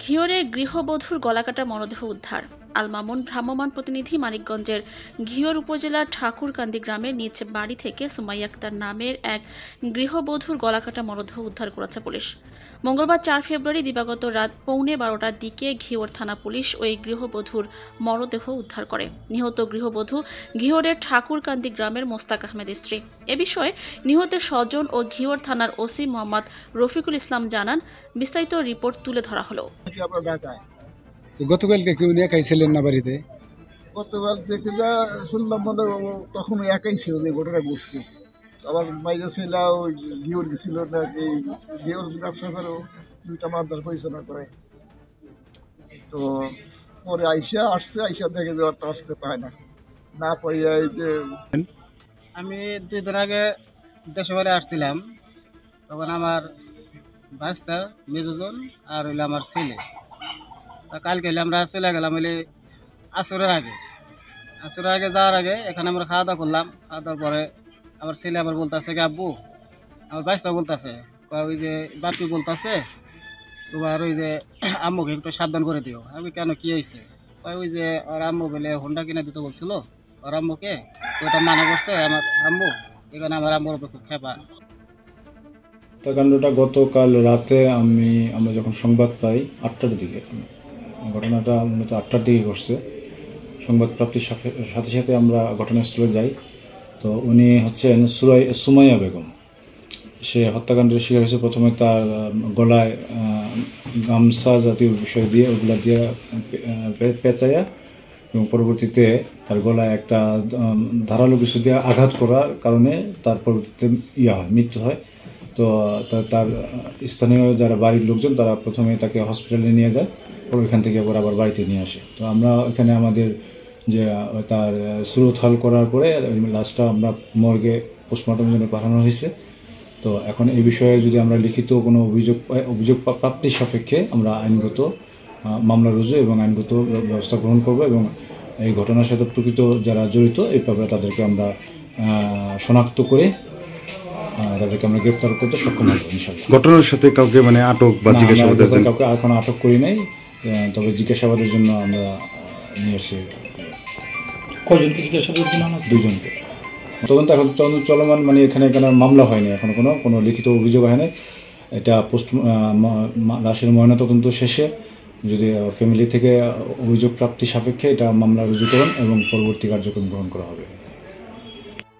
ঘিওরে গৃহবধূর গলাকাটা মরদেহ উদ্ধার। আল মামুন ভ্রাম্যমাণ প্রতিনিধি মানিকগঞ্জের ঘিওর উপজেলার ঠাকুরকান্দি গ্রামের নিজ বাড়ি থেকে সুমাইয়া আক্তার নামের এক গৃহবধূর গলাকাটা মরদেহ উদ্ধার করেছে পুলিশ। মঙ্গলবার 4 ফেব্রুয়ারি দিবাগত রাত 11:15টার দিকে ঘিওর থানা পুলিশ ওই গৃহবধূর মরদেহ উদ্ধার করে। নিহত গৃহবধূ ঘিওরের ঠাকুরকান্দি গ্রামের মোস্তাক আহমেদের স্ত্রী। এ বিষয়ে নিহতের স্বজন ও ঘিওর থানার ওসি মোহাম্মদ রফিকুল ইসলাম জানান, বিস্তারিত রিপোর্ট তুলে ধরা হলো। গতকালকে কেউ নিয়ে খাইছিলেন না বাড়িতে? গতকাল যেটা শুনলাম মানে তখন একাই ছিল যে ঘটনা ঘটছে। আবার মাইজা ছেলে ওই ঘিওর গেছিল নাকি ঘিওর ব্যবসা করে, দুইটা মারদার পরিচালনা করে। তো পরে আইসা দেখে যে তো আসতে পায় না পাইয়া এই যে আমি 2 দিন আগে দেশে বাড়ি আসছিলাম, তখন আমার ভাস্তা মেজোজন আর হইলো আমার ছেলে। কালকে আমরা চলে গেলাম হইলে আসরের আগে যাওয়ার আগে এখানে আমরা খাওয়া দাওয়া করলাম। খাওয়া দাওয়ার পরে আমার ছেলে আবার বলতেছে কি আব্বু, আমার ভাস্তা বলতেছে ওই যে বাপি বলতেছে তোমার ওই যে আম্মুকে একটু সাবধান করে দিও। আমি কেন কি হয়েছে? ওই যে ওর আম্মু বলে হোন্ডা কিনে দিতে বলছিল ওর আম্মুকে, ওটা মানা করছে আমার আম্মু, এখানে আমার আম্মুর উপর খুব খেপা। হত্যাকাণ্ডটা গতকাল রাতে আমরা যখন সংবাদ পাই 8টার দিকে, ঘটনাটা মূলত 8টার দিকে ঘটছে। সংবাদ প্রাপ্তির সাথে সাথে আমরা ঘটনাস্থলে যাই। তো উনি হচ্ছেন সুমাইয়া বেগম। সে হত্যাকাণ্ডের শিকার হয়েছে। প্রথমে তার গলায় গামছা জাতীয় বিষয় দিয়ে ওগুলা দিয়ে পেঁচাইয়া এবং পরবর্তীতে তার গলায় একটা ধারালো কিছু দিয়ে আঘাত করার কারণে তার পরবর্তীতে মৃত্যু হয়। তো তার স্থানীয় যারা বাড়ির লোকজন তারা প্রথমে তাকে হসপিটালে নিয়ে যায়, ওইখান থেকে আবার বাড়িতে নিয়ে আসে। তো আমরা ওইখানে আমাদের যে তার সুরতহাল করার পরে লাশটা আমরা মর্গে পোস্টমর্টমের জন্য পাঠানো হয়েছে। তো এখন এই বিষয়ে যদি আমরা লিখিত কোনো অভিযোগ প্রাপ্তির সাপেক্ষে আমরা আইনগত মামলা রুজু এবং আইনগত ব্যবস্থা গ্রহণ করব এবং এই ঘটনার সাথে প্রকৃত যারা জড়িত এই ব্যাপারে তাদেরকে আমরা শনাক্ত করে তাদেরকে আমরা গ্রেপ্তার করতে সক্ষম হব ইনশাআল্লাহ। ঘটনার সাথে কাউকে মানে আটক বা জিজ্ঞাসাবাদের জন্য কাউকে এখন আটক করি নাই, তবে জিজ্ঞাসাবাদের জন্য আমরা নিয়ে এসেছি। কয়জনকে জিজ্ঞাসাবাদের জন্য? আমরা 2জনকে। তদন্ত এখন চলমান, মানে এখানে মামলা হয়নি, এখন কোনো লিখিত অভিযোগ হয়নি। এটা লাশের ময়নাতদন্ত শেষে যদি ফ্যামিলি থেকে অভিযোগ প্রাপ্তি সাপেক্ষে এটা মামলা রুজুকরণ এবং পরবর্তী কার্যক্রম গ্রহণ করা হবে।